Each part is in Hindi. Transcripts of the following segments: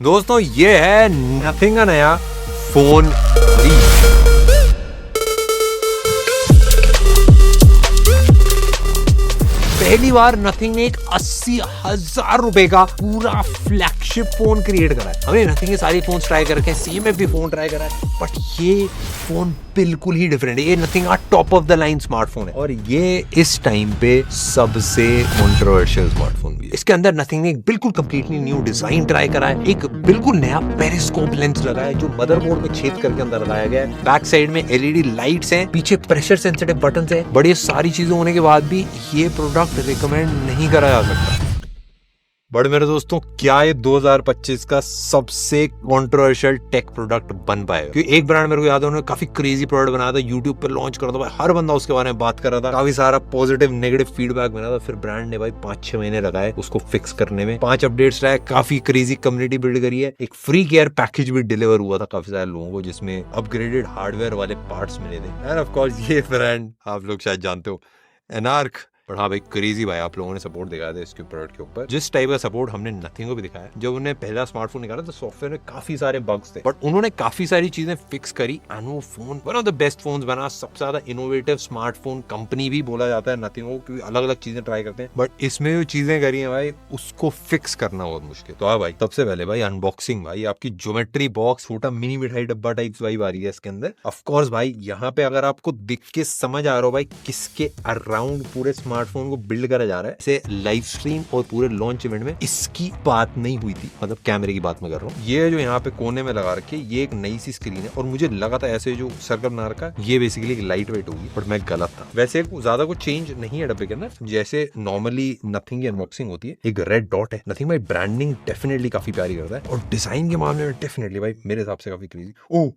दोस्तों ये है नथिंग का नया फोन 3। पहली बार नथिंग ने एक 80,000 रुपए का पूरा फ्लैगशिप फोन क्रिएट करा है। हमने नथिंग के सारे फोन ट्राई कर रखे हैं, CMF भी फोन ट्राई करा है, बट ये फोन बिल्कुल ही डिफरेंट है। ये नथिंग का top of the line smartphone है और ये इस टाइम पे सबसे कंट्रोवर्शियल स्मार्टफोन भी है। इसके अंदर नथिंग ने एक बिल्कुल कंप्लीटली न्यू डिजाइन ट्राई करा है, एक बिल्कुल नया पेरिस्कोप लेंस लगाया है जो मदरबोर्ड में छेद करके अंदर लगाया गया है। बैक साइड में LED लाइट्स हैं, पीछे प्रेशर सेंसिटिव बटन्स हैं। बड़ी सारी चीजें होने के बाद भी ये प्रोडक्ट रिकमेंड नहीं करा जा सकता। बट मेरे दोस्तों क्या ये 2025 का सबसे कंट्रोवर्शियल टेक प्रोडक्ट बन पाएगा? क्योंकि एक ब्रांड मेरे को याद है, उन्होंने काफी क्रेजी प्रोडक्ट बनाया था, यूट्यूब पे लॉन्च करा था भाई, हर बंदा उसके बारे में बात कर रहा था, काफी सारा पॉजिटिव नेगेटिव फीडबैक मिला था। फिर ब्रांड ने भाई 5-6 महीने लगाए उसको फिक्स करने में, 5 अपडेट्स लाए, काफी क्रेजी कम्युनिटी बिल्ड करी है। एक फ्री केयर पैकेज भी डिलीवर हुआ था काफी सारे लोगों को, जिसमें अपग्रेडेड हार्डवेयर वाले पार्ट्स मिले थे। एंड ऑफ कोर्स ये ब्रांड आप लोग शायद जानते हो, एनार्क। पर हाँ भाई क्रेजी भाई, आप लोगों ने सपोर्ट दिखाया था इसके प्रोडक्ट के ऊपर, जिस टाइप का सपोर्ट हमने नथिंग को भी दिखाया। जब उन्होंने पहला स्मार्टफोन निकाला तो सॉफ्टवेयर में काफी सारे बग्स थे, बट उन्होंने काफी सारी चीजें फिक्स करी एंड वो phone one of the best phones बना। सबसे ज्यादा इनोवेटिव स्मार्टफोन कंपनी भी बोला जाता है नथिंग को, क्योंकि अलग अलग चीजें ट्राई करते हैं, बट इसमें जो चीजें करी है भाई उसको फिक्स करना बहुत मुश्किल। तो हाँ भाई, सबसे पहले भाई अनबॉक्सिंग, भाई आपकी ज्योमेट्री बॉक्स, छोटा मिनी मिठाई डब्बा टाइप्स वाइब आ रही है इसके अंदर। ऑफकोर्स भाई यहाँ पे अगर आपको दिख के समझ आ रहा हो भाई किसके अराउंड पूरे स्मार्टफोन को बिल्ड करा जा रहा है, इसे लाइव स्ट्रीम और पूरे लॉन्च इवेंट में इसकी बात नहीं हुई थी, मतलब कैमरे की बात मैं कर रहा हूँ। ये जो यहाँ पे कोने में लगा रखी है, ये एक नई सी स्क्रीन है और मुझे लगा था ऐसे जो सर्कल बना रखा है ये बेसिकली एक लाइट वेट होगी, बट मैं गलत था। वैसे ज्यादा कुछ चेंज नहीं है डब्बे के अंदर, जैसे नॉर्मली नथिंग की अनबॉक्सिंग होती है। एक रेड डॉट है, नथिंग भाई ब्रांडिंग डेफिनेटली काफी प्यारी करता है और डिजाइन के मामले में डेफिनेटली भाई मेरे हिसाब से काफी क्रेजी। ओ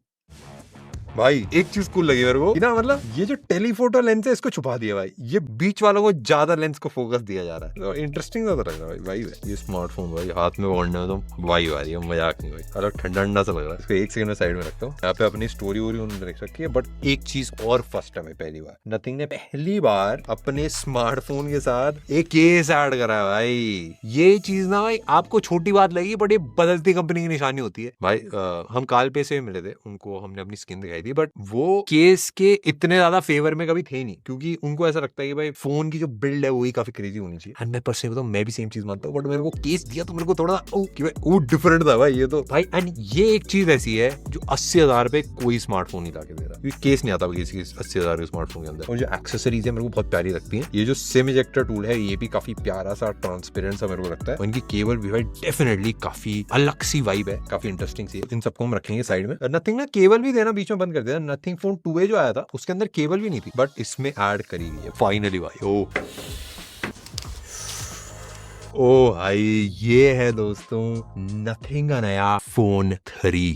भाई एक चीज कूल लगी मेरे को ना, मतलब ये जो टेलीफोटो लेंस है इसको छुपा दिया भाई, ये बीच वालों को ज्यादा लेंस को फोकस दिया जा रहा है, तो इंटरेस्टिंग लग रहा है भाई। ये स्मार्टफोन भाई हाथ में पकड़ने में तो वाई आ रही है, मजाक नहीं भाई, अलग ठंडा ठंडा सा लग रहा है। इसको एक सेकंड में साइड में रखता हूँ, यहाँ पे अपनी स्टोरी वोरी उन्होंने देख रखी है। बट एक चीज और फर्स्ट टाइम है, पहली बार नथिंग ने पहली बार अपने स्मार्टफोन के साथ एक केस ऐड करा है भाई। ये चीज ना भाई आपको छोटी बात लगी, बट ये बदलती कंपनी की निशानी होती है भाई। हम काल पे से मिले थे, उनको हमने अपनी स्किन दिखाई थी, बट वो केस के इतने ज्यादा फेवर में कभी थे नहीं, क्योंकि उनको ऐसा लगता है कि भाई फोन की जो बिल्ड है वही काफी क्रेजी होनी चाहिए। एंड मैं पर्सनली बताऊं, मैं भी सेम चीज मानता हूं, बट मेरे को केस दिया तो मेरे को थोड़ा डिफरेंट था भाई ये तो भाई। एंड ये एक चीज ऐसी है जो 80,000 पे कोई स्मार्टफोन नहीं लाके दे रहा, क्योंकि केस नहीं आता किसी 80,000 के स्मार्टफोन के अंदर। और जो एक्सेसरीज है मेरे को बहुत प्यारी लगती है। ये जो सिम इजेक्टर टूल है ये भी काफी प्यारा सा ट्रांसपेरेंट सा मेरे को लगता है। और इनकी केबल भी भाई डेफिनेटली काफी अलग सी वाइब है, काफी इंटरेस्टिंग सी है। इन सबको हम रखेंगे साइड में। नथिंग ने केबल भी देना बीच में बंद कर दिया। नथिंग फोन 2A जो आया था उसके अंदर केबल भी नहीं थी, बट इसमें ऐड करी गई है फाइनली भाई। ओ भाई ये है दोस्तों नथिंग का नया फोन 3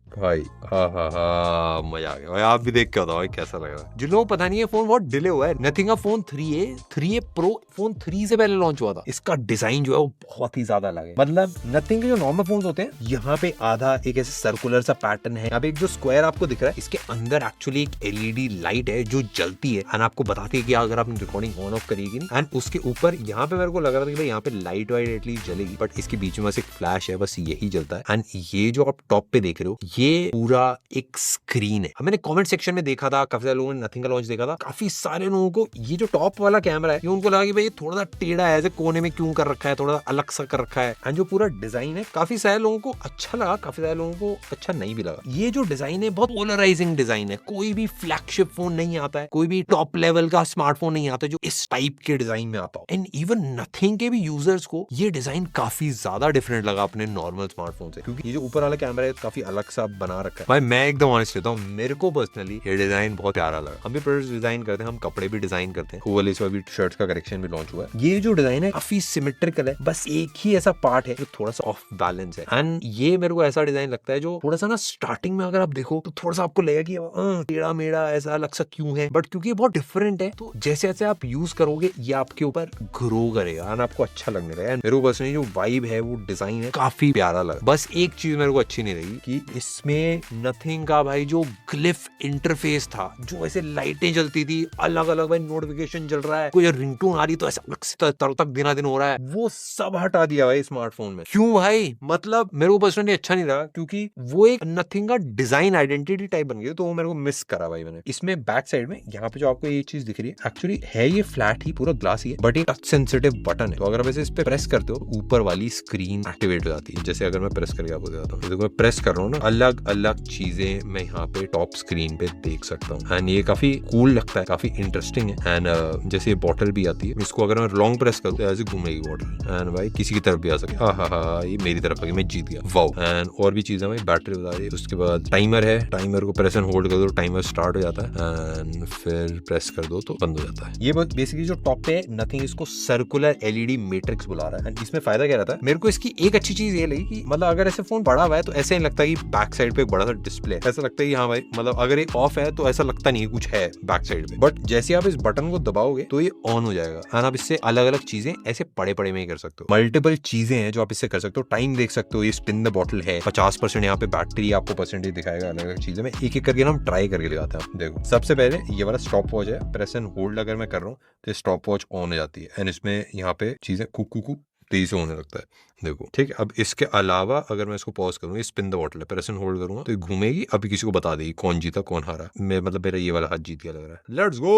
भाई। हाँ मजा आ गया भाई, आप भी देख के बताओ भाई कैसा लग रहा है। जिन लोगों को पता नहीं है फोन बहुत डिले हुआ है, नथिंग का फोन 3A प्रो फोन 3 से पहले लॉन्च हुआ था। इसका डिजाइन जो है वो बहुत ही ज्यादा अलग है। मतलब नथिंग के जो नॉर्मल फोन होते हैं, यहाँ पे आधा एक ऐसे सर्कुलर सा पैटर्न है, यहाँ पे एक जो स्क्वायर आपको दिख रहा है इसके अंदर एक्चुअली एक LED लाइट है जो जलती है एंड आपको बताती है कि अगर आपने रिकॉर्डिंग ऑन ऑफ करेगी नहीं। एंड उसके ऊपर यहाँ पे मेरे को लग रहा था कि भाई यहाँ पे लाइट वाइट एटलीस्ट जलेगी, बट इसके बीच में बस एक फ्लैश है, बस यही जलता है। एंड ये जो आप टॉप पे देख रहे हो ये पूरा एक स्क्रीन है। मैंने कमेंट सेक्शन में देखा था, काफी सारे लोगों ने नथिंग का लॉन्च देखा था, काफी सारे लोगों को ये जो टॉप वाला कैमरा है ये उनको लगा कि भाई ये थोड़ा सा टेढ़ा है, ऐसे कोने में क्यों कर रखा है, थोड़ा सा अलग सा कर रखा है। एंड जो पूरा डिजाइन है काफी सारे लोगों को अच्छा लगा, काफी सारे लोगों को अच्छा नहीं भी लगा। ये जो डिजाइन है बहुत पोलराइजिंग डिजाइन है। कोई भी फ्लैगशिप फोन नहीं आता है, कोई भी टॉप लेवल का स्मार्टफोन नहीं आता जो इस टाइप के डिजाइन में आता हो। एंड इवन नथिंग के भी यूजर्स को ये डिजाइन काफी ज्यादा डिफरेंट लगा अपने नॉर्मल स्मार्टफोन से, क्योंकि ये जो ऊपर वाला कैमरा है काफी अलग सा बना रखा है। भाई मैं एकदम ऑनेस्ट रहता हूँ, मेरे को पर्सनली ये डिजाइन बहुत प्यारा लगा। हम भी प्रोडक्ट्स डिजाइन करते हैं, हम कपड़े भी डिजाइन करते हैं। ओवल इस बार भी शर्ट्स का कलेक्शन भी लॉन्च हुआ है। ये जो डिजाइन है काफी सिमेट्रिकल है, बस एक ही ऐसा पार्ट है जो थोड़ा सा ऑफ बैलेंस है। एंड ये मेरे को ऐसा डिजाइन लगता है जो थोड़ा सा ना स्टार्टिंग में अगर आप देखो तो थोड़ा सा आपको लगेगा कि टेढ़ा मेढ़ा ऐसा अलग सा क्यों है, बट क्योंकि ये बहुत डिफरेंट है तो जैसे जैसे आप यूज करोगे ये आपके ऊपर ग्रो करेगा एंड आपको अच्छा लगने लगेगा। मेरे को पर्सनली जो वाइब है वो डिजाइन है काफी प्यारा लगा। बस एक चीज मेरे को अच्छी नहीं लगी कि इस इसमें नथिंग का भाई जो ग्लिफ इंटरफेस था, जो ऐसे लाइटें जलती थी अलग अलग, भाई नोटिफिकेशन चल रहा है, कोई रिंगटोन आ रही तो ऐसा अलग से तर तक दिना दिन हो रहा है, वो सब हटा दिया भाई स्मार्टफोन में। क्यों भाई? मतलब मेरे को पर्सनली अच्छा नहीं लगा, क्योंकि वो एक नथिंग का डिजाइन आइडेंटिटी टाइप बन गया, तो वो मेरे को मिस करा भाई मैंने। इसमें बैक साइड में यहाँ पे जो आपको ये चीज दिख रही है, एक्चुअली है ये फ्लैट ही, पूरा ग्लास ही है, बट ये टच सेंसिटिव बटन है। तो अगर आप इस पे प्रेस करते हो, ऊपर वाली स्क्रीन एक्टिवेट हो जाती है। जैसे अगर मैं प्रेस करके आपको दिखाता हूँ, देखो मैं प्रेस कर रहा हूँ ना, अलग अलग चीजें मैं यहाँ पे टॉप स्क्रीन पे देख सकता हूँ, एंड ये काफी कूल लगता है, काफी इंटरेस्टिंग है। एंड जैसे ये बॉटल भी आती है, इसको अगर मैं लॉन्ग प्रेस करूँ तो ऐसे घूमेगी बॉटल, एंड भाई किसी की तरफ भी आ सके। हाँ, ये मेरी तरफ आ गई, मैं जीत गया, वाओ। एंड और भी चीजें, भाई बैटरी बता रही है। उसके बाद टाइमर है, टाइमर को प्रेस एंड होल्ड कर दो, टाइमर स्टार्ट हो जाता है, एंड फिर प्रेस कर दो तो बंद हो जाता है। ये बेसिकली जो टॉप पे नथिंग इसको सर्कुलर एलईडी मैट्रिक्स बुला रहा है। एंड इसमें फायदा क्या रहता है, मेरे को इसकी एक अच्छी चीज ये लगी कि मतलब अगर ऐसे फोन बड़ा हुआ है तो ऐसे नहीं लगता कि बैक साइड पे एक बड़ा सा डिस्प्ले, ऐसा लगता है कि हाँ भाई, मतलब अगर ये ऑफ है तो ऐसा लगता नहीं है कुछ है बैक साइड पे, बट जैसे आप इस बटन को दबाओगे तो ये ऑन हो जाएगा, एंड आप इससे अलग अलग चीजें ऐसे पड़े पड़े में ही कर सकते हो। मल्टीपल चीजें हैं जो आप इससे कर सकते हो। टाइम देख सकते हो, ये स्पिन द बॉटल है, 50% यहाँ पे बैटरी आपको परसेंटेज दिखाएगा, अलग अलग चीजें में एक एक करके ना हम ट्राई करके दिखाते हैं। देखो सबसे पहले ये वाला स्टॉप वॉच है, प्रेस एंड होल्ड अगर मैं कर रहा हूँ तो स्टॉप वॉच ऑन हो जाती है, एंड इसमें यहाँ पे चीजें कुकू तेजी से होने लगता है। देखो ठीक है। अब इसके अलावा अगर मैं इसको पॉज करूँ, ये स्पिन द बॉटल है, प्रेस एंड होल्ड करूंगा तो ये घूमेगी, अभी किसी को बता देगी कौन जीता कौन हारा। मैं मतलब मेरा ये वाला हाथ जीत गया लग रहा है। लेट्स गो,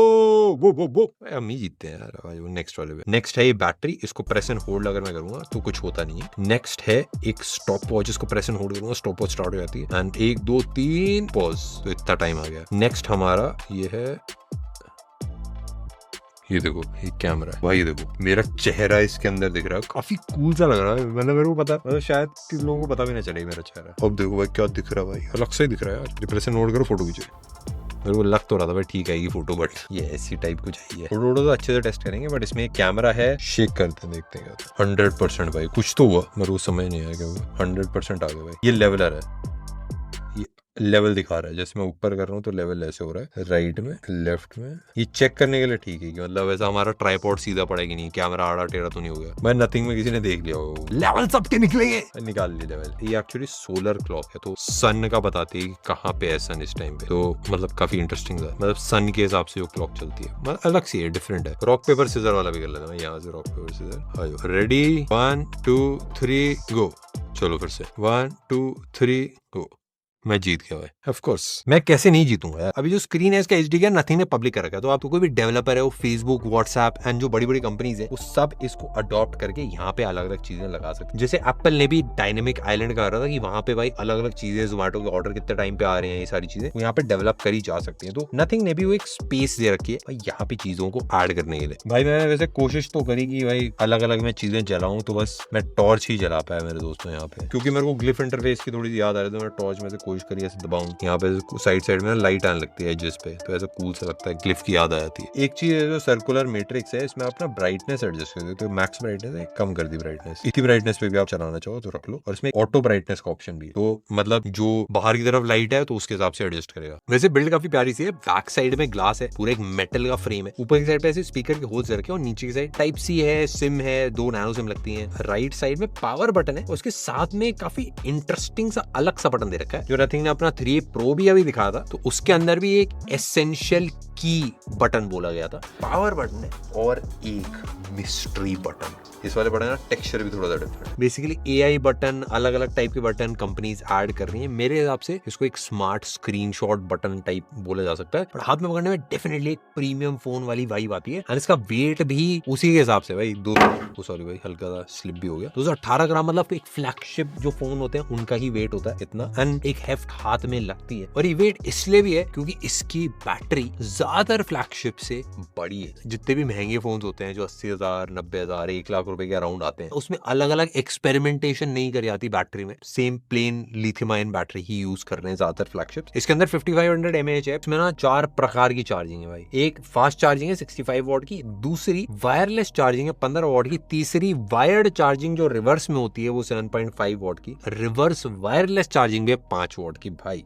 वो हम ही जीतते हैं यार वो नेक्स्ट वाले में। नेक्स्ट है ये बैटरी, इसको प्रेस एंड होल्ड अगर मैं करूंगा तो कुछ होता नहीं है। नेक्स्ट है एक स्टॉप वॉच, इसको प्रेस एंड होल्ड करूंगा, स्टॉप वॉच स्टार्ट हो जाती है, एंड 1 2 3 पॉज, तो इतना टाइम आ गया। नेक्स्ट हमारा ये है, ये देखो ये कैमरा है भाई, ये देखो मेरा चेहरा इसके अंदर दिख रहा है, काफी कूल सा लग रहा है। मतलब मेरे को पता, मतलब शायद किन लोगों को पता भी ना चले मेरा चेहरा। अब देखो भाई क्या दिख रहा है भाई, अलग से ही दिख रहा है यार। प्रेस एंड होल्ड करो, फोटो खींचे। मेरे को लग तो रहा था भाई ठीक आएगी फोटो, बट ये ऐसी टाइप कुछ चाहिए। फोटो तो अच्छे से टेस्ट करेंगे, बट इसमें कैमरा है, शेक करते हैं देखते हैं। 100% भाई कुछ तो हुआ, मेरे को समझ नहीं आया क्या। 100% आ गया भाई। ये लेवलर है, लेवल दिखा रहा है, जैसे मैं ऊपर कर रहा हूँ तो लेवल ऐसे हो रहा है, राइट में लेफ्ट में। ये चेक करने के लिए ठीक है कि मतलब वैसा हमारा ट्राइपॉड सीधा पड़ेगा नहीं, कैमरा आड़ा टेढ़ा तो नहीं हो गया। मैं नथिंग में किसी ने देख लिया होगा, लेवल सबके निकलेंगे, निकाल लिए लेवल। ये एक्चुअली सोलर क्लॉक है, तो सन का बताती है कि कहाँ पे है सन इस टाइम पे, तो मतलब काफी इंटरेस्टिंग था। मतलब सन के हिसाब से जो क्लॉक चलती है, मतलब अलग सी है, डिफरेंट है। रॉक पेपर सीजर वाला भी कर लेता मैं, यहाँ से रॉक पेपर सीजर। रेडी 1 2 3 गो। चलो फिर से 1 2 3 गो। मैं जीत गया भाई। ऑफ कोर्स मैं कैसे नहीं जीतूंगा यार। अभी जो स्क्रीन है इसका एचडी का नथिंग ने पब्लिक कर रखा है, तो आपको कोई भी डेवलपर है, वो फेसबुक, व्हाट्सएप एंड जो बड़ी बड़ी कंपनीज है, वो सब इसको अडॉप्ट करके यहाँ पे अलग अलग चीजें लगा सकते। जैसे एप्पल ने भी डायनेमिक आइलैंड कर रहा था कि वहां पे भाई अलग अलग चीजें, जोमेटो के ऑर्डर कितने टाइम पे आ रहे हैं, ये सारी चीजें यहाँ पे डेवलप करी जा सकती है। तो नथिंग ने भी वो एक स्पेस दे रखी है भाई यहाँ पे चीजों को ऐड करने के लिए। भाई मैंने वैसे कोशिश तो करी कि भाई अलग अलग मैं चीजें जलाऊं, तो बस मैं टॉर्च ही जला पाया मेरे दोस्तों यहाँ पे, क्योंकि मेरे को ग्लिफ इंटरफेस की थोड़ी सी याद आ रही है, तो मैं टॉर्च में से कोशिश करी ऐसे दबाऊं, यहाँ पे साइड में लाइट आने लगती है एजेस पे, तो ऐसा कूल सा लगता है, ग्लिफ की याद आ जाती है। एक चीज है जो सर्कुलर मैट्रिक्स है, इसमें आप ना ब्राइटनेस एडजस्ट कर सकते हो। मैक्स ब्राइटनेस है, कम कर दी ब्राइटनेस, इतनी ब्राइटनेस पे भी आप चलाना चाहो तो रख लो, और इसमें ऑटो ब्राइटनेस का ऑप्शन भी है, तो मतलब जो बाहर की तरफ लाइट है तो उसके हिसाब से एडजस्ट करेगा। वैसे बिल्ड काफी प्यारी सी है। बैक साइड में ग्लास है, पूरा एक मेटल का फ्रेम है, ऊपर की साइड पे ऐसे स्पीकर के होल्स रखे, और नीचे की साइड टाइप सी है, सिम है, 2 नैनो सिम लगती है। राइट साइड में पावर बटन है, उसके साथ में काफी इंटरेस्टिंग सा अलग सा बटन दे रखा है, जो नथिंग ने अपना 3 प्रो भी अभी दिखा था, तो उसके अंदर भी एक एसेंशियल की बटन बोला गया था। पावर बटन है और एक मिस्ट्री बटन। इस वाले बटन का टेक्सचर भी थोड़ा सा डिफरेंट। बेसिकली एआई बटन, अलग अलग टाइप के बटन कंपनीज ऐड कर रही हैं। मेरे हिसाब से इसको एक स्मार्ट स्क्रीनशॉट बटन टाइप बोला जा सकता है, पर हाथ में पकड़ने में डेफिनेटली एक प्रीमियम फोन वाली वाइब आती है। और इसका वेट भी उसी के हिसाब से भाई सॉरी भाई हल्का सा स्लिप भी हो गया, 218 ग्राम, मतलब एक फ्लैगशिप जो फोन होते हैं उनका ही वेट होता है इतना, एंड एक हेफ्ट हाथ में लगती है। और ये वेट इसलिए भी है क्योंकि इसकी बैटरी ज्यादातर फ्लैगशिप से बड़ी है। जितने भी महंगे फोन होते हैं जो 80,000, 90,000, 1 लाख रुपए के अराउंड आते हैं, उसमें अलग अलग एक्सपेरिमेंटेशन नहीं करी जाती बैटरी में, same plain lithium ion battery ही यूज कर रहे हैं ज्यादातर फ्लैगशिप। इसके अंदर 5500 mAh है। इसमें ना 4 प्रकार की चार्जिंग है भाई। एक फास्ट चार्जिंग है 65 वॉट की, दूसरी वायरलेस चार्जिंग है 15 वॉट की, तीसरी वायर्ड चार्जिंग जो रिवर्स में होती है वो 7.5 वॉट की, रिवर्स वायरलेस चार्जिंग भी 5 वॉट की। भाई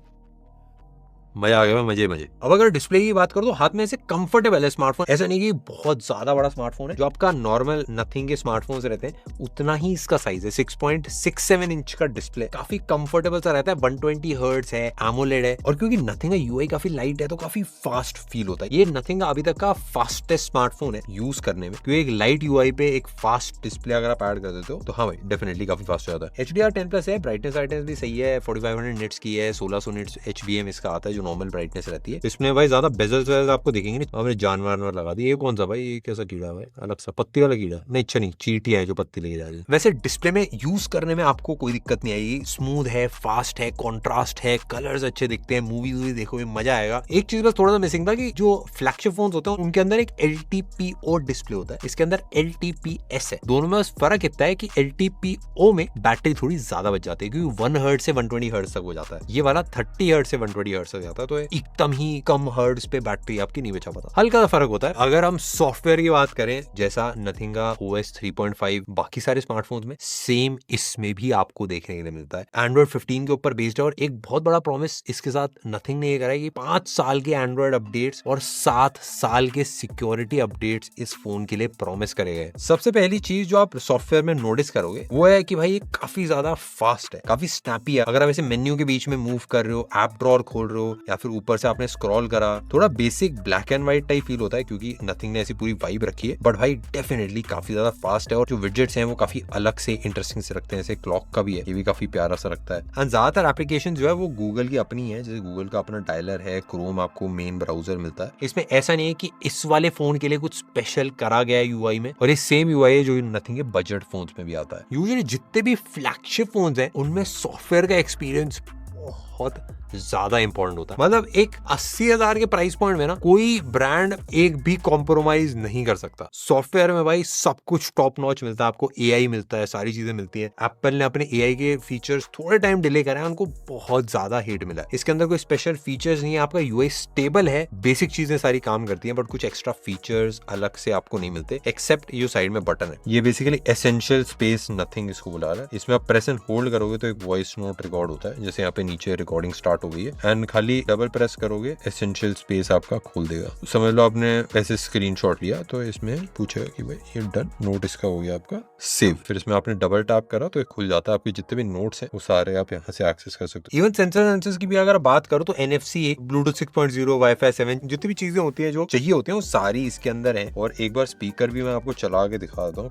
मजा आ गया, मजे मजे। अब अगर डिस्प्ले की बात करो तो हाथ में ऐसे कंफर्टेबल है स्मार्टफोन, ऐसा नहीं कि बहुत ज्यादा बड़ा स्मार्टफोन है। जो आपका नॉर्मल नथिंग के स्मार्टफोन्स रहते हैं उतना ही इसका साइज है, 6.67 इंच का डिस्प्ले, काफी कंफर्टेबल सा रहता है। 120 हर्ट्ज है, एमोलेड है, और क्योंकि नथिंग का यूआई काफी लाइट है तो काफी फास्ट फील होता है। ये नथिंग का अभी तक का फास्टेस्ट स्मार्टफोन है यूज करने में, क्योंकि एक लाइट यूआई पे एक फास्ट डिस्प्ले अगर आप ऐड कर देते हो तो हाँ भाई डेफिनेटली काफी फास्ट हो जाता है। HDR10+ है, ब्राइटनेस भी सही है, 4500 निट्स की है, 1600 निट्स HBM इसका आता है जो नॉर्मल ब्राइटनेस रहती है। इसमें भाई ज्यादा बेजल्स आपको दिखेंगे नहीं। हमने जानवर लगा दी। ये कौन सा भाई, ये कैसा कीड़ा है अलग सा, पत्ती वाला कीड़ा नहीं, अच्छा नहीं, चींटियां है जो पत्ती लेके जा रही है। वैसे डिस्प्ले में यूज करने में आपको कोई दिक्कत नहीं आएगी, स्मूथ है, फास्ट है, कॉन्ट्रास्ट है, कलर्स अच्छे दिखते हैं, मूवीज देखो मजा आएगा। एक चीज बस थोड़ा सा मिसिंग था कि जो फ्लैगशिप फोन्स होते हैं उनके अंदर एक LTPO डिस्प्ले होता है, इसके अंदर LTPS है। दोनों में बस फर्क इतना है कि LTPO में बैटरी थोड़ी ज्यादा बच जाती है, क्योंकि 1 हर्ट्ज से 120 हर्ट्ज तक हो जाता है, ये वाला 30 हर्ट्ज से 120 हर्ट्ज तक जाता है, तो एकदम ही कम हर्ट्ज पे बैटरी आपकी नहीं बचा पाता, हल्का सा फर्क होता है। अगर हम सॉफ्टवेयर की बात करें, जैसा नथिंग का OS 3.5 बाकी सारे स्मार्टफोन्स में, सेम इसमें भी आपको देखने के लिए मिलता है। एंड्रॉइड 15 के ऊपर बेस्ड है, और एक बहुत बड़ा प्रॉमिस इसके साथ नथिंग ने ये करा है कि 5 साल के एंड्रॉइड अपडेट्स और 7 साल के सिक्योरिटी अपडेट्स इस फोन के लिए प्रॉमिस करे गए। सबसे पहली चीज जो आप सॉफ्टवेयर में नोटिस करोगे वो है कि भाई ये काफी ज्यादा फास्ट है, काफी स्नैपी है। अगर आप ऐसे मेन्यू के बीच में मूव कर रहे हो, ऐप ड्रॉअर खोल रहे हो, या फिर ऊपर से आपने स्क्रॉल करा, थोड़ा basic black and white type feel होता है, क्योंकि नथिंग ने ऐसी पूरी वाइब रखी है, बट भाई डेफिनेटली काफी ज्यादा फास्ट है। और जो विजेट्स हैं वो काफी अलग से इंटरेस्टिंग से रखते हैं, जैसे क्लॉक का भी है, ये भी काफी प्यारा सा रखता है। एंड ज्यादातर एप्लीकेशन जो है वो गूगल की अपनी है, जैसे गूगल का अपना डायलर है, क्रोम आपको मेन ब्राउजर मिलता है। इसमें ऐसा नहीं है कि इस वाले फोन के लिए कुछ स्पेशल करा गया है यूआई में, और ये सेम यूआई है जो नथिंग के बजट फोन्स में भी आता है। यूजुअली जितने भी फ्लैगशिप फोन्स हैं उनमें सॉफ्टवेयर का एक्सपीरियंस बहुत ज्यादा इंपॉर्टेंट होता है। मतलब एक 80,000 के प्राइस पॉइंट में ना कोई ब्रांड एक भी कॉम्प्रोमाइज नहीं कर सकता। सॉफ्टवेयर में भाई सब कुछ टॉप नॉच मिलता है, आपको AI मिलता है, सारी चीजें मिलती है। एप्पल ने अपने AI के फीचर्स थोड़े टाइम डिले करे हैं, उनको बहुत ज्यादा हेट मिला है। इसके अंदर कोई स्पेशल फीचर्स नहीं है, आपका यूआई स्टेबल है, बेसिक चीजें सारी काम करती है, बट कुछ एक्स्ट्रा फीचर्स अलग से आपको नहीं मिलते, एक्सेप्ट ये साइड में बटन है। ये बेसिकली एसेंशियल स्पेस नथिंग इसको बुला रहा है। इसमें आप प्रेस एंड होल्ड करोगे तो एक वॉइस नोट रिकॉर्ड होता है, जैसे यहाँ पे नीचे रिकॉर्डिंग स्टार्ट हो गई है, एंड खाली डबल प्रेस करोगे एसेंशियल स्पेस आपका खोल देगा। समझ लो आपने ऐसे स्क्रीनशॉट लिया तो इसमें पूछेगा कि भाई ये डन, नोट इसका हो गया आपका सेव। फिर इसमें आपने डबल टैप करा तो ये खुल जाता है, आपके जितने भी नोट्स हैं वो सारे आप यहाँ से एक्सेस कर सकते हो। इवन सेंसर्स की भी अगर बात करो तो NFC, ब्लूटूथ 6.0, वाईफाई 7, जितनी भी चीजें होती है जो चाहिए होती है वो सारी इसके अंदर है। और एक बार स्पीकर भी मैं आपको चला के दिखा देता हूँ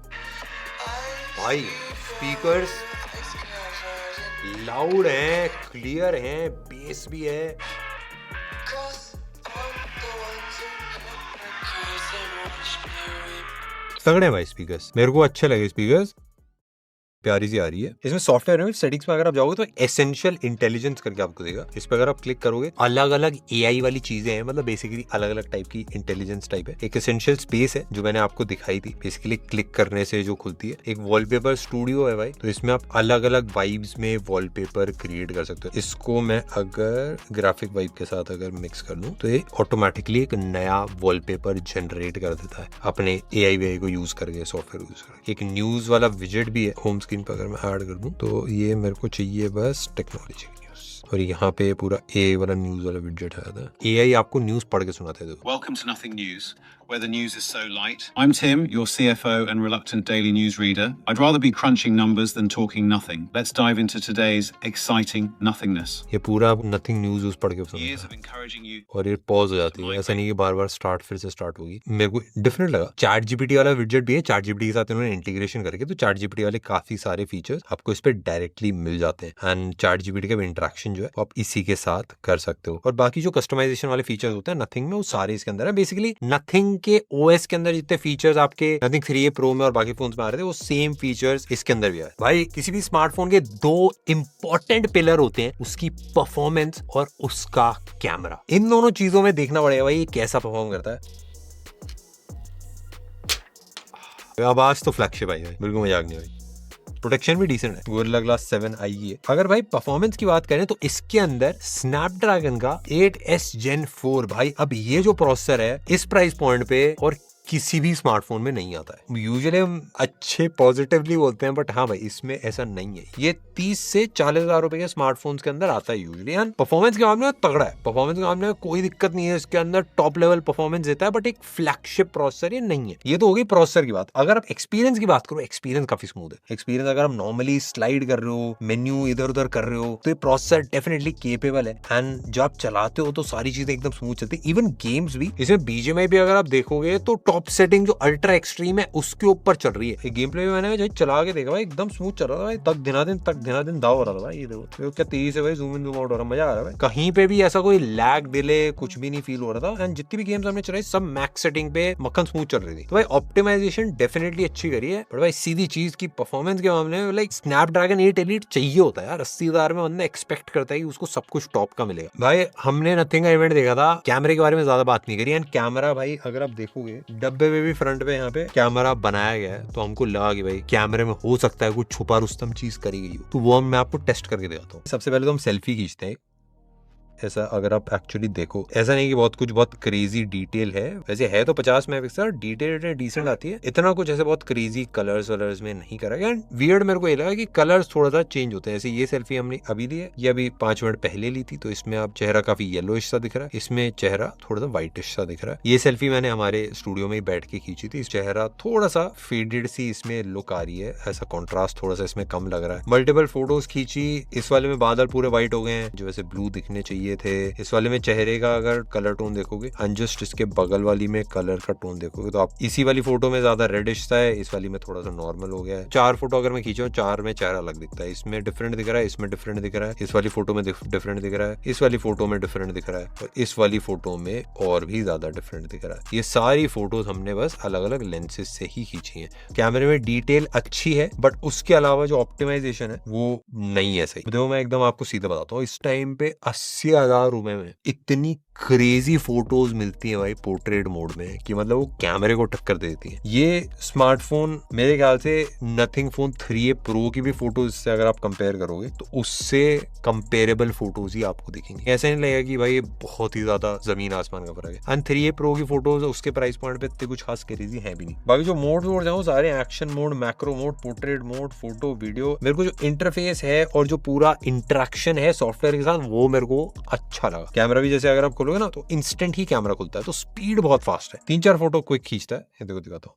भाई, स्पीकर्स लाउड है, क्लियर है, बेस भी है। तगड़े भाई स्पीकर्स, मेरे को अच्छे लगे स्पीकर्स, प्यारी सी आ रही है। इसमें सॉफ्टवेयर में सेटिंग्स में अगर आप जाओगे तो एसेंशियल इंटेलिजेंस करके आपको देगा, इस पर अगर आप क्लिक करोगे अलग अलग AI वाली चीजें हैं, मतलब बेसिकली अलग अलग टाइप की इंटेलिजेंस टाइप है। एक एसेंशियल स्पेस है जो मैंने आपको दिखाई थी, बेसिकली क्लिक करने से जो खुलती है। एक वॉलपेपर स्टूडियो है भाई, तो इसमें आप अलग अलग वाइब्स में वॉलपेपर क्रिएट कर सकते हो। इसको मैं अगर ग्राफिक वाइब के साथ अगर मिक्स कर दूं तो ये ऑटोमेटिकली एक नया वॉलपेपर जनरेट कर देता है अपने AI को यूज करके, सॉफ्टवेयर यूज करके। एक न्यूज वाला विजेट भी है होम स्क्रीन पर, अगर मैं ऐड कर दूं तो ये मेरे को चाहिए बस टेक्नोलॉजी की न्यूज, और यहाँ पे पूरा AI वाला न्यूज वाला विजेट है था। AI आपको न्यूज पढ़ के सुनाते थे। Welcome to Nothing News, where the news is so light. I'm Tim, your CFO and reluctant daily news reader. I'd rather be crunching numbers than talking nothing. Let's dive into today's exciting nothingness. ये पूरा नथिंग न्यूज पढ़ के सुनाता Years of encouraging you. और ये पॉज हो जाती है, ऐसा नहीं कि बार बार स्टार्ट फिर से स्टार्ट होगी। मेरे को डिफरेंट लगा। ChatGPT वाला विजेट भी है, ChatGPT के साथ इन्होंने इंटीग्रेशन करके, तो ChatGPT वाले काफी सारे फीचर्स आपको इस पे डायरेक्टली मिल जाते हैं। एंड ChatGPT का इंटरेक्शन जो है आप इसी के साथ कर सकते हो। और बाकी जो कस्टमाइजेशन वाले फीचर्स होते हैं नथिंग में, वो सारे इसके अंदर है। बेसिकली नथिंग के OS के अंदर जितने फीचर्स आपके नथिंग 3A Pro में और बाकी फोन्स में आ रहे थे, वो सेम फीचर्स इसके अंदर भी है। भाई किसी भी स्मार्टफोन के 2 इंपॉर्टेंट पिलर होते हैं, उसकी परफॉर्मेंस और उसका कैमरा। इन दोनों चीजों में देखना पड़ेगा भाई कैसा परफॉर्म करता है। आवाज तो फ्लैगशिप आई है, बिल्कुल मजाक नहीं भाई। प्रोटेक्शन भी डिसेंट है, गोरिल्ला ग्लास 7 आई है। अगर भाई परफॉर्मेंस की बात करें तो इसके अंदर स्नैपड्रैगन का 8S Gen 4 भाई, अब ये जो प्रोसेसर है इस प्राइस पॉइंट पे और किसी भी स्मार्टफोन में नहीं आता है। यूजुअली हम अच्छे पॉजिटिवली बोलते हैं, बट हाँ भाई इसमें ऐसा नहीं है। ये 30 से 40 हजार रुपए के स्मार्टफोन्स के अंदर आता है यूजुअली। एंड परफॉर्मेंस के मामले में तगड़ा है, परफॉर्मेंस के मामले में कोई दिक्कत नहीं है, इसके अंदर टॉप लेवल परफॉर्मेंस देता है, बट एक फ्लैगशिप प्रोसेसर ये नहीं है। ये तो हो गई प्रोसेसर की बात। अगर आप एक्सपीरियंस की बात करो, एक्सपीरियंस काफी स्मूथ है। एक्सपीरियंस अगर आप नॉर्मली स्लाइड कर रहे हो, मेन्यू इधर उधर कर रहे हो, तो ये प्रोसेसर डेफिनेटली केपेबल है। एंड जब आप चलाते हो तो सारी चीजें एकदम स्मूथ चलती है। इवन गेम्स भी, इसमें बीजीएमआई भी अगर आप देखोगे तो टॉप सेटिंग जो अल्ट्रा एक्सट्रीम है उसके ऊपर चल रही है। गेम प्ले में मैंने चला के देखा भाई, एकदम स्मूथ चल रहा है भाई, तक दिन दाव हो रहा था भाई। ये देखो क्या तेजी से भाई जूम इन जूम आउट हो रहा, मजा आ रहा है भाई। कहीं पे भी ऐसा कोई लैग डिले कुछ भी नहीं फील हो रहा था। एंड जितनी भी गेम्स हमने चलाई सब मैक्स सेटिंग पे मक्खन स्मूथ चल रही थी। तो भाई ऑप्टिमाइजेशन डेफिनेटली अच्छी करी है। बट भाई सीधी चीज की परफॉर्मेंस के मामले में लाइक स्नैपड्रैगन 8 एलीट चाहिए होता है यार। 80,000 में बंदा एक्सपेक्ट करता है कि उसको सब कुछ टॉप का मिलेगा। भाई हमने नथिंग का इवेंट देखा था, कैमरे के बारे में ज्यादा बात नहीं करी। एंड कैमरा भाई अगर आप देखोगे डब्बे में भी फ्रंट पे यहाँ पे कैमरा बनाया गया है, तो हमको लगा कि भाई कैमरे में हो सकता है कुछ छुपा रुस्तम चीज करी गई हो। तो वो मैं आपको टेस्ट करके दिखाता हूँ। सबसे पहले तो हम सेल्फी खींचते हैं। ऐसा अगर आप एक्चुअली देखो, ऐसा नहीं कि बहुत क्रेजी डिटेल है, वैसे है तो 50 मेगापिक्सल, डिटेल डिसेंट आती है। इतना कुछ ऐसे बहुत क्रेजी कलर्स वलर्स में नहीं करा गया। वियर्ड मेरे को ये लगा कि कलर्स थोड़ा सा चेंज होते हैं। ऐसे ये सेल्फी हमने अभी ली है, ये अभी 5 मिनट पहले ली थी, तो इसमें आप चेहरा काफी येलोइश सा दिख रहा है, इसमें चेहरा थोड़ा सा व्हाइटिश सा दिख रहा है। ये सेल्फी मैंने हमारे स्टूडियो में ही बैठ के खींची थी। चेहरा थोड़ा सा फेडेड सी इसमें लुक आ रही है, ऐसा कॉन्ट्रास्ट थोड़ा सा इसमें कम लग रहा है। मल्टीपल फोटोज खींची, इस वाले में बादल पूरे व्हाइट हो गए हैं जो वैसे ब्लू दिखने चाहिए थे। इस वाले में चेहरे का अगर कलर टोन देखोगे, जस्ट इसके बगल वाली में कलर का टोन देखोगे तो आप इसी वाली फोटो में ज्यादा रेडिश सा है, इस वाली में थोड़ा सा नॉर्मल हो गया है। 4 फोटो अगर मैं खींचूं, 4 में चेहरा अलग दिखता है। इसमें डिफरेंट दिख रहा है, इसमें डिफरेंट दिख रहा है, इस वाली फोटो में डिफरेंट दिख रहा है, इस वाली फोटो में डिफरेंट दिख रहा है, और इस वाली फोटो में और भी ज्यादा डिफरेंट दिख रहा है। ये सारी फोटोज हमने बस अलग अलग लेंसेज से ही खींची है। कैमरे में डिटेल अच्छी है, बट उसके अलावा जो ऑप्टिमाइजेशन है वो नहीं है सही। देखो मैं एकदम आपको सीधा बताता हूँ, इस टाइम पे 80,000 रुपए में इतनी क्रेजी फोटोज मिलती है भाई पोर्ट्रेट मोड में कि मतलब वो कैमरे को टक्कर देती है। ये स्मार्टफोन मेरे ख्याल से नथिंग फोन 3A प्रो की भी फोटोज से अगर आप कंपेयर करोगे तो उससे कंपेरेबल फोटोज ही आपको दिखेंगे। ऐसा नहीं लगेगा कि भाई ये बहुत ही ज्यादा जमीन आसमान का फर्क है। एंड 3A प्रो की फोटोज उसके प्राइस पॉइंट पे इतने कुछ खास क्रेजी है भी नहीं। बाकी जो मोड वोड जाऊँ सारे action mode, macro mode, portrait mode, photo, video, मेरे को जो इंटरफेस है और जो पूरा इंटरेक्शन है सॉफ्टवेयर के साथ वो मेरे को अच्छा लगा। कैमरा भी जैसे अगर आप खोलोगे ना तो इंस्टेंट ही कैमरा खुलता है, तो स्पीड बहुत फास्ट है। 3-4 फोटो क्विक खींचता है। ये देखो दिखाता हूँ,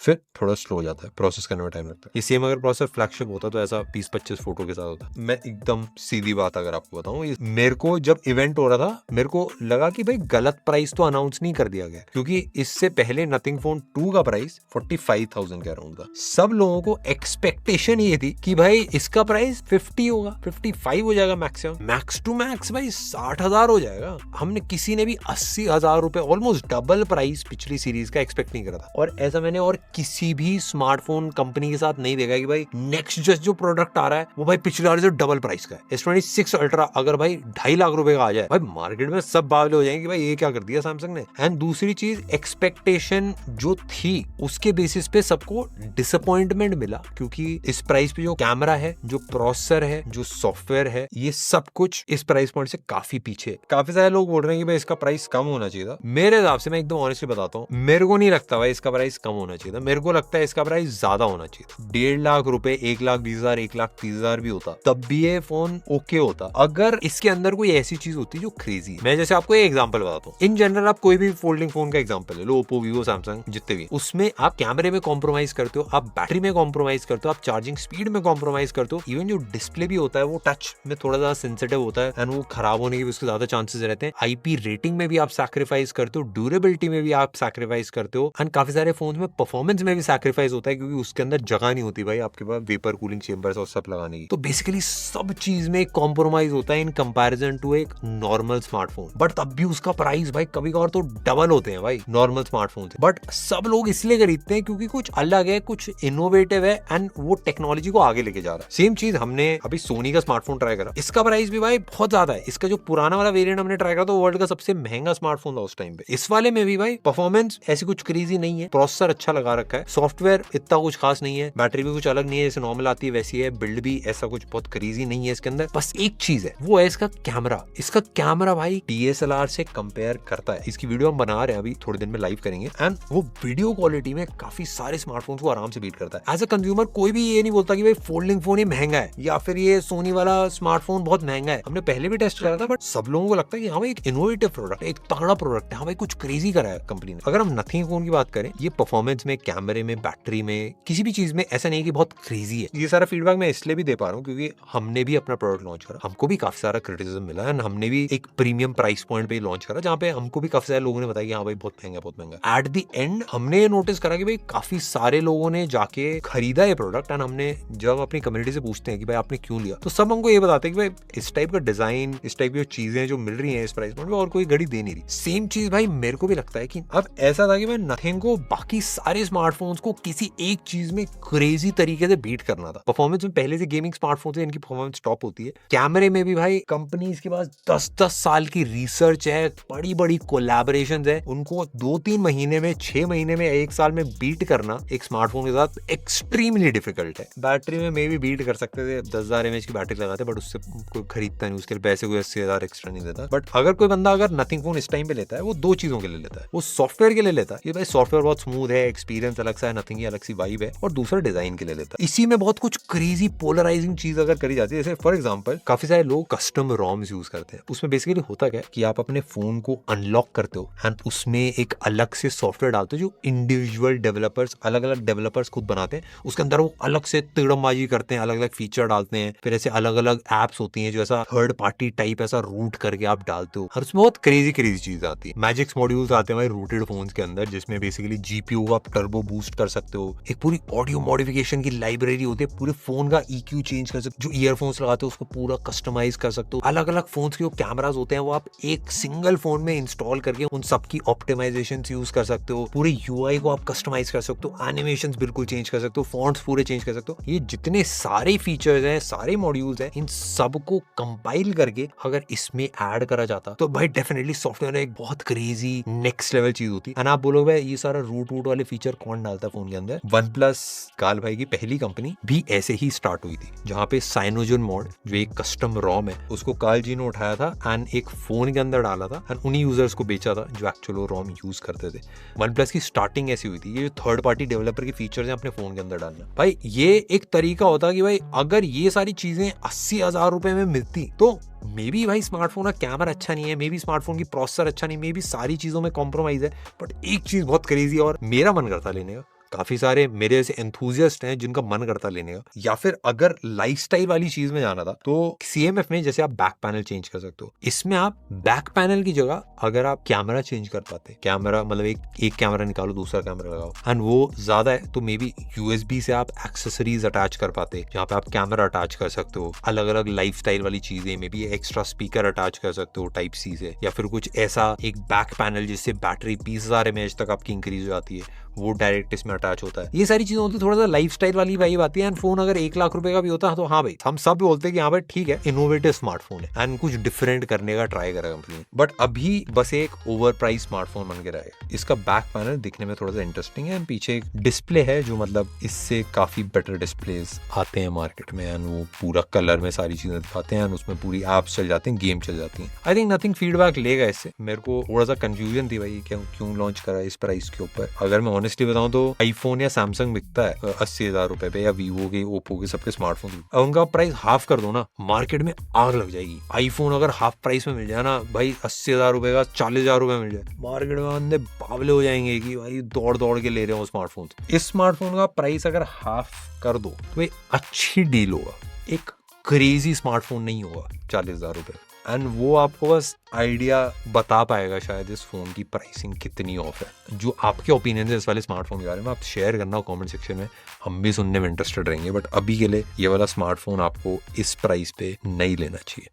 फिर थोड़ा स्लो हो जाता है, प्रोसेस करने में टाइम लगता है। ये सेम अगर प्रोसेस फ्लैगशिप होता तो ऐसा 20-25 फोटो के साथ होता। मैं एकदम सीधी बात अगर आपको बताऊं, मेरे को जब इवेंट हो रहा था मेरे को लगा कि भाई गलत प्राइस तो अनाउंस नहीं कर दिया गया, क्योंकि इससे पहले नथिंग फोन 2 का प्राइस 45,000 के अराउंड था। सब लोगों को एक्सपेक्टेशन ये थी कि भाई इसका प्राइस 50 होगा, 55 हो जाएगा मैक्सिमम, मैक्स टू मैक्स भाई 60,000 हो जाएगा। हमने किसी ने भी 80,000 रुपए, ऑलमोस्ट डबल प्राइस पिछली सीरीज का एक्सपेक्ट नहीं करा था। और ऐसा मैंने और किसी भी स्मार्टफोन कंपनी के साथ नहीं देखा कि भाई नेक्स्ट जो प्रोडक्ट आ रहा है वो भाई पिछले वाले से डबल प्राइस का है। S26 अल्ट्रा अगर भाई 2.5 लाख रुपए का आ जाए, भाई मार्केट में सब बावले हो जाएंगे कि भाई ये क्या कर दिया सैमसंग ने। एंड दूसरी चीज, एक्सपेक्टेशन जो थी उसके बेसिस पे सबको डिसअपॉइंटमेंट मिला, क्योंकि इस प्राइस पे जो कैमरा है, जो प्रोसेसर है, जो सॉफ्टवेयर है, ये सब कुछ इस प्राइस पॉइंट से काफी पीछे। काफी सारे लोग बोल रहे हैं कि भाई इसका प्राइस कम होना चाहिए था। मेरे हिसाब से मैं एकदम ऑनेस्टली बताता हूँ, मेरे को नहीं लगता भाई इसका प्राइस कम होना चाहिए था। मेरे को लगता है इसका प्राइस ज्यादा होना चाहिए। 1.5 लाख रुपए, 1,20,000, 1,30,000 भी होता तब भी ये फोन ओके होता, अगर इसके अंदर कोई ऐसी चीज होती जो क्रेजी है। मैं जैसे आपको एक एग्जांपल बताता हूँ। इन जनरल आप कोई भी फोल्डिंग फोन का एग्जांपल ले लो, ओप्पो, वीवो, सैमसंग, जितने भी, उसमें आप कैमरे में कॉम्प्रोमाइज करते हो, आप बैटरी में कॉम्प्रोमाइज करते हो, आप चार्जिंग स्पीड में कॉम्प्रोमाइज करते हो, इवन जो डिस्प्ले भी होता है वो टच में थोड़ा ज्यादा सेंसिटिव होता है एंड वो खराब होने के भी उसके ज्यादा चांसेस रहते हैं। आईपी रेटिंग में भी आप सैक्रिफाइस करते हो, ड्यूरेबिलिटी में भी आप सैक्रिफाइस करते हो, एंड काफी सारे फोन में परफॉर्मेंस में भी सैक्रिफाइस होता है, क्योंकि उसके अंदर जगह नहीं होती भाई आपके पास वेपर कूलिंग चेंबर्स और सब लगाने की। तो बेसिकली सब चीज में कॉम्प्रोमाइज होता है इन कंपैरिजन टू एक नॉर्मल स्मार्टफोन। बट तब भी उसका प्राइस भाई कभी कभार तो डबल होते हैं भाई नॉर्मल स्मार्टफोन से। बट सब लोग इसलिए खरीदते हैं क्योंकि कुछ अलग है, कुछ इनोवेटिव है एंड वो टेक्नोलॉजी को आगे लेके जा रहा है। सेम चीज हमने अभी सोनी का स्मार्टफोन ट्राई करा, इसका प्राइस भी भाई बहुत ज्यादा है। इसका जो पुराना वाला वेरिएंट हमने ट्राई करा तो वर्ल्ड का सबसे महंगा स्मार्टफोन था उस टाइम पे। इस वाले में भी भाई परफॉर्मेंस ऐसी कुछ क्रेजी नहीं है, प्रोसेसर अच्छा लगा रखा है। सॉफ्टवेयर इतना कुछ खास नहीं है, बैटरी भी कुछ अलग नहीं है, जैसे नॉर्मल आती है वैसी है, बिल्ड भी ऐसा कुछ बहुत क्रेजी नहीं है इसके अंदर। बस एक चीज है, वो है इसका कैमरा। इसका कैमरा भाई DSLR से कंपेयर करता है। इसकी वीडियो हम बना रहे हैं, अभी थोड़े दिन में लाइव करेंगे, एंड वो वीडियो क्वालिटी में काफी सारे स्मार्टफोन को आराम से बीट करता है। एज अ कंज्यूमर कोई भी ये नहीं बोलता कि भाई फोल्डिंग फोन ये महंगा है या फिर ये सोनी वाला स्मार्टफोन बहुत महंगा है। हमने पहले भी टेस्ट करा था, बट सब लोगों को लगता है कि हाँ भाई एक इनोवेटिव प्रोडक्ट है, एक तगड़ा प्रोडक्ट है, हाँ भाई कुछ क्रेजी करा है कंपनी ने। अगर हम नथिंग फोन की बात करें, ये परफॉर्मेंस में, कैमरे में, बैटरी में, किसी भी चीज में ऐसा नहीं कि बहुत क्रेजी है। ये सारा फीडबैक मैं इसलिए भी दे पा रहा हूँ क्योंकि हमने भी अपना प्रोडक्ट लॉन्च करा, हमको भी काफी सारा क्रिटिसिज्म मिला एंड हमने भी एक प्रीमियम प्राइस पॉइंट पे लॉन्च करा, जहाँ पे हमको भी काफी सारे लोगों ने बताया कि हाँ भाई बहुत महंगा, बहुत महंगा। एट द एंड हमने ये नोटिस करा कि भाई काफी सारे लोगों ने जाके खरीदा ये प्रोडक्ट, एंड हमने जब अपनी कम्युनिटी से पूछते हैं कि भाई आपने क्यों लिया, तो सब हमको ये बताते हैं कि भाई इस टाइप का डिजाइन, इस टाइप की चीजें जो मिल रही हैं इस प्राइस पॉइंट पे और कोई घड़ी दे नहीं रही। सेम चीज भाई मेरे को भी लगता है कि अब ऐसा था कि मैं नथिंग को बाकी सारे स्मार्टफोन्स को किसी एक चीज में क्रेजी तरीके से बीट करना था। परफॉर्मेंस में पहले से गेमिंग स्मार्टफोन से इनकी परफॉर्मेंस टॉप होती है। कैमरे में भी भाई कंपनीज के पास 10-10 साल की रिसर्च है, बड़ी बड़ी कोलैबोरेशंस है, उनको 2-3 महीने में, 6 महीने में, 1 साल में बीट करना एक स्मार्टफोन के साथ एक्सट्रीमली डिफिकल्ट है। बैटरी में मे भी बीट कर सकते थे, 10,000 mAh की बैटरी लगाते, बट उससे कोई खरीदता नहीं, उसके पैसे कोई 80,000 एक्स्ट्रा नहीं देता। बट अगर कोई बंदा अगर नथिंग फोन इस टाइम पे लेता है, वो 2 चीजों के लिए लेता है। वो सॉफ्टवेयर के लिए लेता है, ये भाई सॉफ्टवेयर बहुत स्मूथ है, एक्सपीरियंस अलग सा है, नथिंग की अलग सी वाइब है, और दूसरा डिजाइन के लिए लेता है। इसी में बहुत कुछ क्रेजी पोलराइजिंग चीज अगर करी जाती है, जैसे फॉर एग्जांपल काफी सारे लोग कस्टम रोम्स यूज करते हैं। उसमें बेसिकली होता क्या है कि आप अपने फोन को अनलॉक करते हो एंड उसमें एक अलग से सॉफ्टवेयर डालते हो जो इंडिविजुअल डेवलपर्स, अलग अलग डेवलपर्स खुद बनाते हैं। उसके अंदर वो अलग से तिगड़मबाजी करते हैं, अलग अलग फीचर डालते हैं, फिर ऐसे अलग अलग एप्स होती हैं जो ऐसा थर्ड पार्टी टाइप ऐसा रूट करके आप डालते हो, और उसमें बहुत क्रेजी क्रेजी चीज आती है। मैजिक्स मॉड्यूल्स आते हैं भाई रूटेड फोन्स के अंदर, जिसमें बेसिकली जीपीयू को आप टर्बो बूस्ट कर सकते हो। एक पूरी ऑडियो मॉडिफिकेशन की लाइब्रेरी होती है, पूरे फोन का EQ चेंज कर सकते हो, जो ईयरफोन्स लगाते हो उसको पूरा कस्टमाइज कर सकते हो। अलग अलग फोन्स के जो कैमरास होते हैं वो आप एक सिंगल फोन में इंस्टॉल करके उन सबकी ऑप्टिमाइजेशन यूज कर सकते हो। पूरे UI को आप कस्टमाइज कर सकते हो, एनिमेशंस बिल्कुल चेंज कर सकते हो, फॉन्ट्स पूरे चेंज कर सकते हो। ये जितने सारे फीचर्स हैं, सारे मॉड्यूल्स हैं, इन सबको कंपाइल करके अगर इसमें ऐड करा जाता तो भाई डेफिनेटली सॉफ्टवेयर एक बहुत क्रेजी नेक्स्ट लेवल चीज होती है। आप बोलोगे भाई ये सारा रूट वाले फीचर कौन डालता है फोन के अंदर? OnePlus काल भाई की पहली कंपनी भी ऐसे ही स्टार्ट हुई थी, जहां पे साइनोजन मोड जो एक कस्टम रोम है उसको काल जी ने उठाया था एंड एक फोन के अंदर डाला था एंड उन्हीं यूजर्स को बेचा था जो एक्चुअली रोम यूज करते थे। OnePlus की स्टार्टिंग ऐसी हुई थी, ये जो थर्ड पार्टी डेवलपर के फीचर्स हैं अपने फोन के अंदर डालना। भाई ये एक तरीका होता कि भाई अगर ये सारी चीजें 80,000 रुपए में मिलती तो मे बी भाई स्मार्टफोन का कैमरा अच्छा नहीं है, मे बी स्मार्टफोन की प्रोसेसर अच्छा नहीं, मे बी सारी चीजों में कॉम्प्रोमाइज है, बट एक चीज बहुत क्रेजी और मेरा मन करता लेने का। काफी सारे मेरे जैसे एंथुसियास्ट हैं जिनका मन करता लेने का, या फिर अगर लाइफस्टाइल वाली चीज में जाना था तो CMF में जैसे आप बैक पैनल चेंज कर सकते हो। इसमें आप बैक पैनल की जगह अगर आप कैमरा चेंज कर पाते, कैमरा मतलब एक कैमरा निकालो दूसरा कैमरा लगाओ, एंड वो ज्यादा है तो मे बी USB से आप एक्सेसरीज अटैच कर पाते, जहाँ पे आप कैमरा अटैच कर सकते हो, अलग अलग लाइफस्टाइल वाली चीजें, may be extra speaker attach कर सकते हो Type-C से, या फिर कुछ ऐसा एक बैक पैनल जिससे बैटरी 20,000 mAh तक आपकी इंक्रीज हो जाती है, वो डायरेक्ट इसमें अटैच होता है। ये सारी चीजें होती है, थोड़ा सा लाइफस्टाइल वाली वाइब आती है। एंड फोन अगर 1 लाख रुपए का भी होता है तो हाँ भाई हम सब बोलते हैं कि हाँ भाई ठीक है, इनोवेटिव स्मार्टफोन है एंड कुछ डिफरेंट करने का ट्राई करा कंपनी। बट अभी बस एक ओवर प्राइस स्मार्टफोन बन के रहेगा। इसका बैक पैनल दिखने में थोड़ा सा इंटरेस्टिंग है एंड पीछे एक डिस्प्ले है जो मतलब इससे काफी बेटर डिस्प्लेज आते हैं मार्केट में एंड वो पूरा कलर में सारी चीजें दिखाते हैं एंड उसमें पूरी एप्स चल जाते हैं, गेम चल जाती हैं। आई थिंक नथिंग फीडबैक लेगा इससे। मेरे को थोड़ा सा कंफ्यूजन थी भाई क्यों लॉन्च करा इस प्राइस के ऊपर। अगर मैं ऑनेस्टली बताऊं तो आईफोन या सैमसंग बिकता है 80,000 रुपए पे, या वीवो के, ओप्पो के, सबके स्मार्टफोन। अब उनका प्राइस हाफ कर दो ना, मार्केट में आग लग जाएगी। आईफोन अगर हाफ प्राइस में मिल जाए ना भाई, 80,000 रुपए का 40,000 रुपए मिल जाए, मार्केट में बंदे बावले हो जाएंगे कि भाई दौड़ दौड़ के ले रहे हो स्मार्टफोन। इस स्मार्टफोन का प्राइस अगर हाफ कर दो तो ये अच्छी डील होगा, एक क्रेजी स्मार्टफोन नहीं होगा 40,000 रुपए। एंड वो आपको बस आइडिया बता पाएगा शायद इस फोन की प्राइसिंग कितनी ऑफ है। जो आपके ओपिनियन है इस वाले स्मार्टफोन के बारे में आप शेयर करना कमेंट सेक्शन में, हम भी सुनने में इंटरेस्टेड रहेंगे। बट अभी के लिए ये वाला स्मार्टफोन आपको इस प्राइस पे नहीं लेना चाहिए।